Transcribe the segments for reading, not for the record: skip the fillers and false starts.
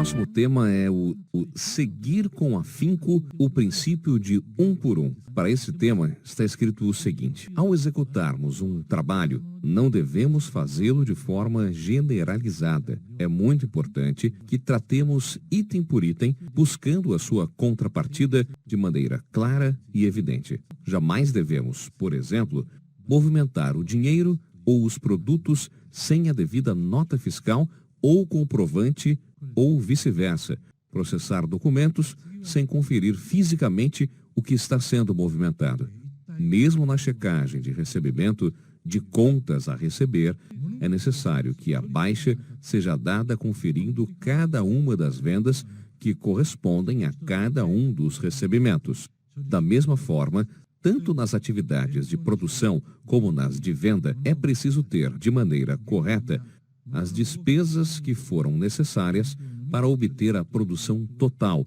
próximo tema é o seguir com afinco o princípio de um por um. Para esse tema está escrito o seguinte: ao executarmos um trabalho, não devemos fazê-lo de forma generalizada. É muito importante que tratemos item por item, buscando a sua contrapartida de maneira clara e evidente. Jamais devemos, por exemplo, movimentar o dinheiro ou os produtos sem a devida nota fiscal ou comprovante, ou vice-versa, processar documentos sem conferir fisicamente o que está sendo movimentado. Mesmo na checagem de recebimento de contas a receber, é necessário que a baixa seja dada conferindo cada uma das vendas que correspondem a cada um dos recebimentos. Da mesma forma, tanto nas atividades de produção como nas de venda, é preciso ter, de maneira correta, as despesas que foram necessárias para obter a produção total,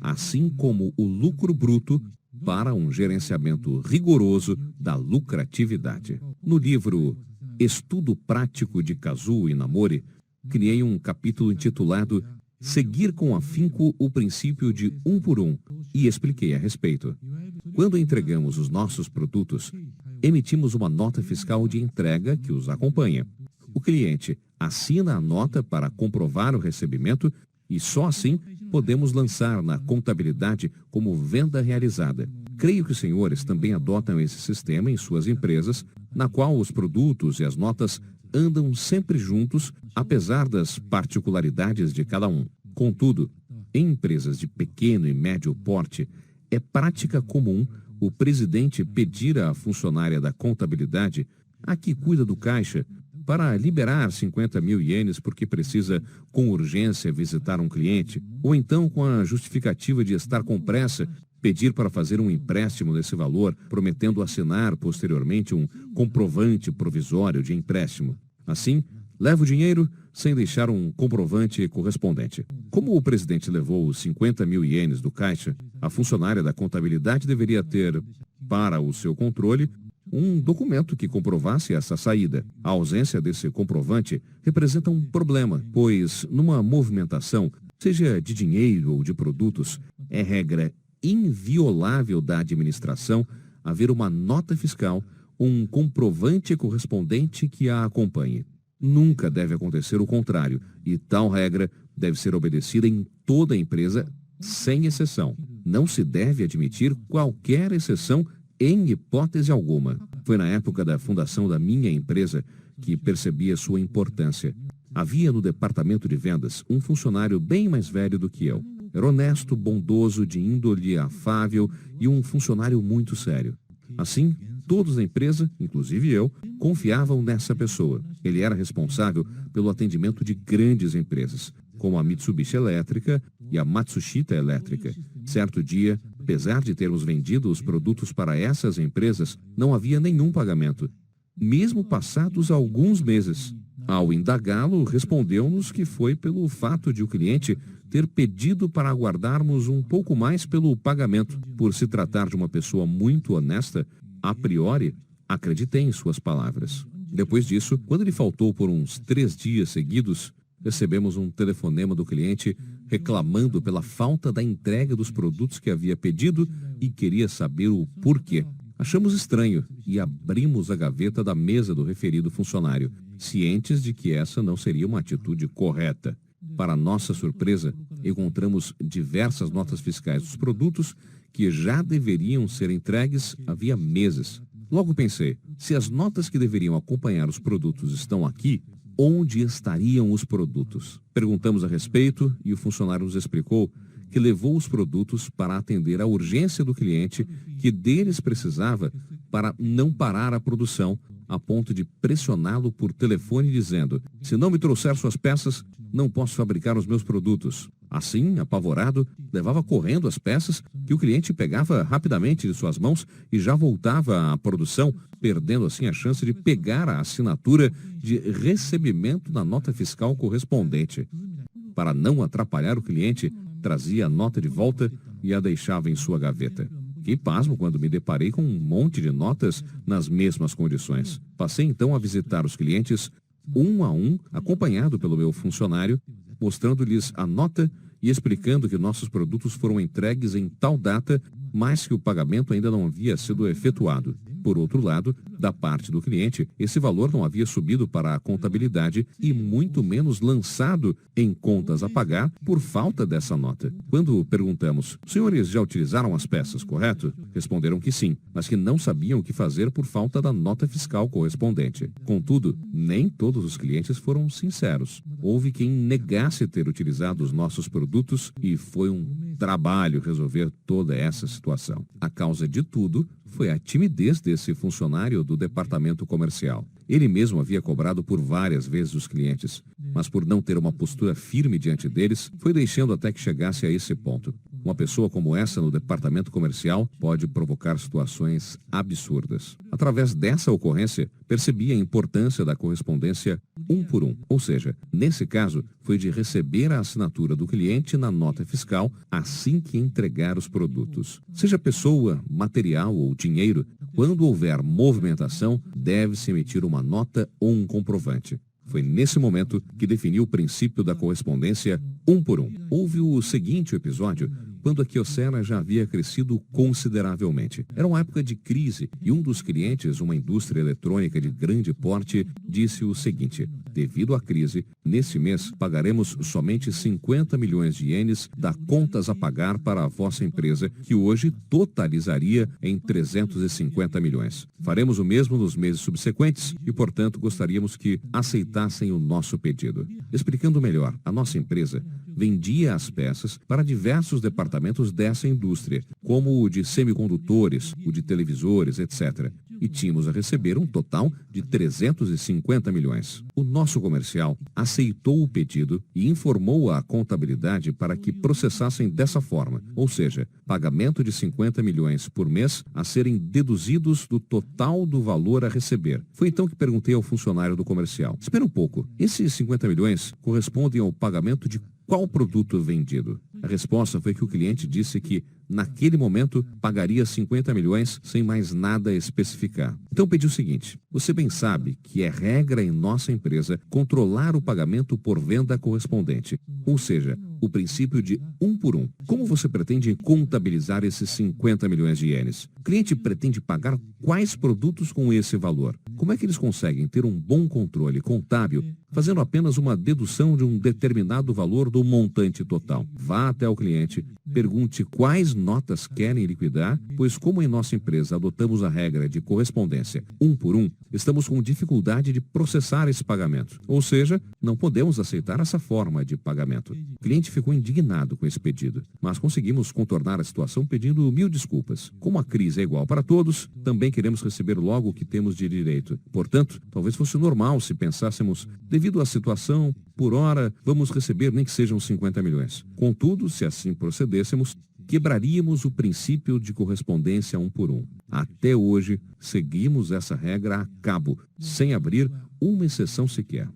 assim como o lucro bruto, para um gerenciamento rigoroso da lucratividade. No livro Estudo Prático de Kazuo Inamori, criei um capítulo intitulado Seguir com afinco o princípio de um por um e expliquei a respeito. Quando entregamos os nossos produtos, emitimos uma nota fiscal de entrega que os acompanha. O cliente assina a nota para comprovar o recebimento e só assim podemos lançar na contabilidade como venda realizada. Creio que os senhores também adotam esse sistema em suas empresas, na qual os produtos e as notas andam sempre juntos, apesar das particularidades de cada um. Contudo, em empresas de pequeno e médio porte, é prática comum o presidente pedir à funcionária da contabilidade, a que cuida do caixa, para liberar 50 mil ienes porque precisa com urgência visitar um cliente, ou então com a justificativa de estar com pressa, pedir para fazer um empréstimo nesse valor, prometendo assinar posteriormente um comprovante provisório de empréstimo. Assim, leva o dinheiro sem deixar um comprovante correspondente. Como o presidente levou os 50 mil ienes do caixa, a funcionária da contabilidade deveria ter, para o seu controle, um documento que comprovasse essa saída. A ausência desse comprovante representa um problema, pois numa movimentação, seja de dinheiro ou de produtos, é regra inviolável da administração haver uma nota fiscal, um comprovante correspondente que a acompanhe. Nunca deve acontecer o contrário, e tal regra deve ser obedecida em toda a empresa, sem exceção. Não se deve admitir qualquer exceção em hipótese alguma. Foi na época da fundação da minha empresa que percebi a sua importância. Havia no departamento de vendas um funcionário bem mais velho do que eu. Era honesto, bondoso, de índole afável e um funcionário muito sério. Assim, todos da empresa, inclusive eu, confiavam nessa pessoa. Ele era responsável pelo atendimento de grandes empresas, como a Mitsubishi Elétrica e a Matsushita Elétrica. Certo dia, apesar de termos vendido os produtos para essas empresas, não havia nenhum pagamento, mesmo passados alguns meses. Ao indagá-lo, respondeu-nos que foi pelo fato de o cliente ter pedido para aguardarmos um pouco mais pelo pagamento. Por se tratar de uma pessoa muito honesta, a priori, acreditei em suas palavras. Depois disso, quando lhe faltou por uns 3 dias seguidos, recebemos um telefonema do cliente reclamando pela falta da entrega dos produtos que havia pedido e queria saber o porquê. Achamos estranho e abrimos a gaveta da mesa do referido funcionário, cientes de que essa não seria uma atitude correta. Para nossa surpresa, encontramos diversas notas fiscais dos produtos que já deveriam ser entregues havia meses. Logo pensei, se as notas que deveriam acompanhar os produtos estão aqui, onde estariam os produtos? Perguntamos a respeito e o funcionário nos explicou que levou os produtos para atender à urgência do cliente que deles precisava para não parar a produção, a ponto de pressioná-lo por telefone dizendo: se não me trouxer suas peças, não posso fabricar os meus produtos. Assim, apavorado, levava correndo as peças que o cliente pegava rapidamente de suas mãos e já voltava à produção, perdendo assim a chance de pegar a assinatura de recebimento da nota fiscal correspondente. Para não atrapalhar o cliente, trazia a nota de volta e a deixava em sua gaveta. Fiquei pasmo quando me deparei com um monte de notas nas mesmas condições. Passei então a visitar os clientes um a um, acompanhado pelo meu funcionário, mostrando-lhes a nota e explicando que nossos produtos foram entregues em tal data, mas que o pagamento ainda não havia sido efetuado. Por outro lado, da parte do cliente, esse valor não havia subido para a contabilidade e muito menos lançado em contas a pagar por falta dessa nota. Quando perguntamos, os senhores já utilizaram as peças, correto? Responderam que sim, mas que não sabiam o que fazer por falta da nota fiscal correspondente. Contudo, nem todos os clientes foram sinceros. Houve quem negasse ter utilizado os nossos produtos e foi um trabalho resolver toda essa situação. A causa de tudo foi a timidez desse funcionário do departamento comercial. Ele mesmo havia cobrado por várias vezes os clientes, mas por não ter uma postura firme diante deles, foi deixando até que chegasse a esse ponto. Uma pessoa como essa no departamento comercial pode provocar situações absurdas. Através dessa ocorrência, percebi a importância da correspondência um por um. Ou seja, nesse caso, foi de receber a assinatura do cliente na nota fiscal assim que entregar os produtos. Seja pessoa, material ou dinheiro, quando houver movimentação, deve-se emitir uma nota ou um comprovante. Foi nesse momento que defini o princípio da correspondência um por um. Houve o seguinte episódio, quando a Kyocera já havia crescido consideravelmente. Era uma época de crise e um dos clientes, uma indústria eletrônica de grande porte, disse o seguinte: devido à crise, nesse mês pagaremos somente 50 milhões de ienes da contas a pagar para a vossa empresa, que hoje totalizaria em 350 milhões. Faremos o mesmo nos meses subsequentes e, portanto, gostaríamos que aceitassem o nosso pedido. Explicando melhor, a nossa empresa vendia as peças para diversos departamentos dessa indústria, como o de semicondutores, o de televisores, etc. E tínhamos a receber um total de 350 milhões. O nosso comercial aceitou o pedido e informou a contabilidade para que processassem dessa forma, ou seja, pagamento de 50 milhões por mês a serem deduzidos do total do valor a receber. Foi então que perguntei ao funcionário do comercial: espera um pouco, esses 50 milhões correspondem ao pagamento de qual produto vendido? A resposta foi que o cliente disse que, naquele momento, pagaria 50 milhões sem mais nada a especificar. Então pedi o seguinte: você bem sabe que é regra em nossa empresa controlar o pagamento por venda correspondente, ou seja, o princípio de um por um. Como você pretende contabilizar esses 50 milhões de ienes? O cliente pretende pagar quais produtos com esse valor? Como é que eles conseguem ter um bom controle contábil fazendo apenas uma dedução de um determinado valor do montante total? Vá até o cliente, pergunte quais notas querem liquidar, pois como em nossa empresa adotamos a regra de correspondência um por um, estamos com dificuldade de processar esse pagamento. Ou seja, não podemos aceitar essa forma de pagamento. O cliente ficou indignado com esse pedido, mas conseguimos contornar a situação pedindo 1000 desculpas. Como a crise é igual para todos, também queremos receber logo o que temos de direito. Portanto, talvez fosse normal se pensássemos, devido à situação, por hora, vamos receber nem que sejam 50 milhões. Contudo, se assim procedêssemos, quebraríamos o princípio de correspondência um por um. Até hoje, seguimos essa regra a cabo, sem abrir uma exceção sequer.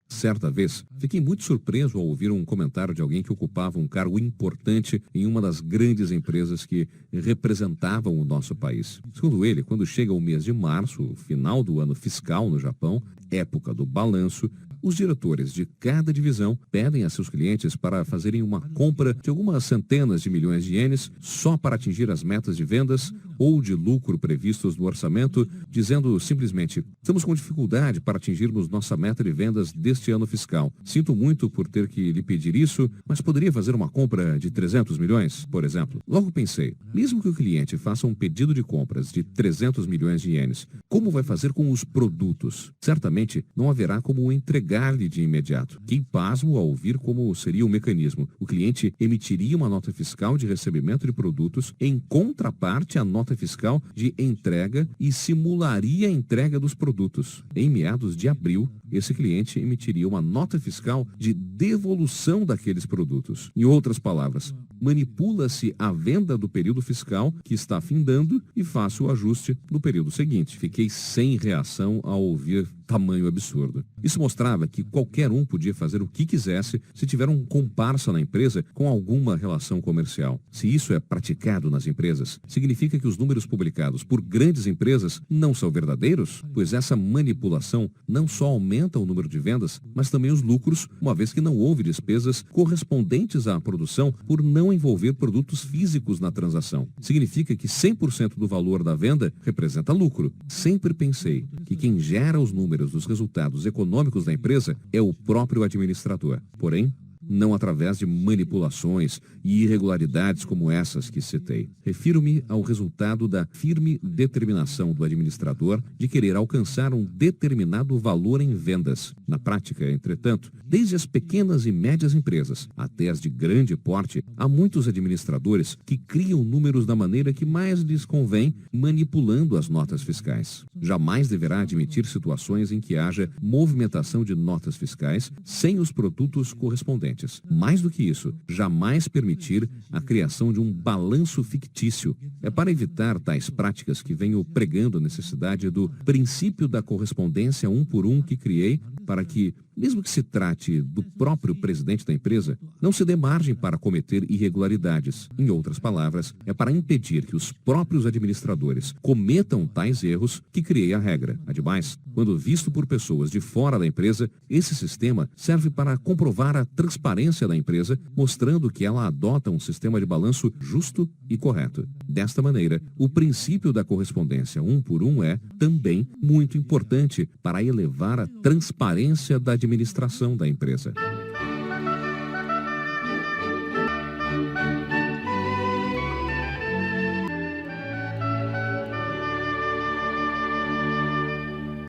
Certa vez, fiquei muito surpreso ao ouvir um comentário de alguém que ocupava um cargo importante em uma das grandes empresas que representavam o nosso país. Segundo ele, quando chega o mês de março, final do ano fiscal no Japão, época do balanço, os diretores de cada divisão pedem a seus clientes para fazerem uma compra de algumas centenas de milhões de ienes só para atingir as metas de vendas ou de lucro previstos no orçamento, dizendo simplesmente: estamos com dificuldade para atingirmos nossa meta de vendas deste ano fiscal. Sinto muito por ter que lhe pedir isso, mas poderia fazer uma compra de 300 milhões, por exemplo? Logo pensei, mesmo que o cliente faça um pedido de compras de 300 milhões de ienes, como vai fazer com os produtos? Certamente não haverá como entregar-lhe de imediato. Fiquei pasmo ao ouvir como seria o mecanismo. O cliente emitiria uma nota fiscal de recebimento de produtos em contraparte à nota fiscal de entrega e simularia a entrega dos produtos. Em meados de abril, esse cliente emitiria uma nota fiscal de devolução daqueles produtos. Em outras palavras, manipula-se a venda do período fiscal que está findando e faço o ajuste no período seguinte. Fiquei sem reação ao ouvir tamanho absurdo. Isso mostrava que qualquer um podia fazer o que quisesse se tiver um comparsa na empresa com alguma relação comercial. Se isso é praticado nas empresas, significa que os números publicados por grandes empresas não são verdadeiros? Pois essa manipulação não só aumenta o número de vendas, mas também os lucros, uma vez que não houve despesas correspondentes à produção por não envolver produtos físicos na transação. Significa que 100% do valor da venda representa lucro. Sempre pensei que quem gera os números dos resultados econômicos da empresa é o próprio administrador. Porém, não através de manipulações e irregularidades como essas que citei. Refiro-me ao resultado da firme determinação do administrador de querer alcançar um determinado valor em vendas. Na prática, entretanto, desde as pequenas e médias empresas até as de grande porte, há muitos administradores que criam números da maneira que mais lhes convém, manipulando as notas fiscais. Jamais deverá admitir situações em que haja movimentação de notas fiscais sem os produtos correspondentes. Mais do que isso, jamais permitir a criação de um balanço fictício. É para evitar tais práticas que venho pregando a necessidade do princípio da correspondência um por um que criei para que, mesmo que se trate do próprio presidente da empresa, não se dê margem para cometer irregularidades. Em outras palavras, é para impedir que os próprios administradores cometam tais erros que criei a regra. Ademais, quando visto por pessoas de fora da empresa, esse sistema serve para comprovar a transparência da empresa, mostrando que ela adota um sistema de balanço justo e correto. Desta maneira, o princípio da correspondência um por um é, também, muito importante para elevar a transparência da administração da empresa.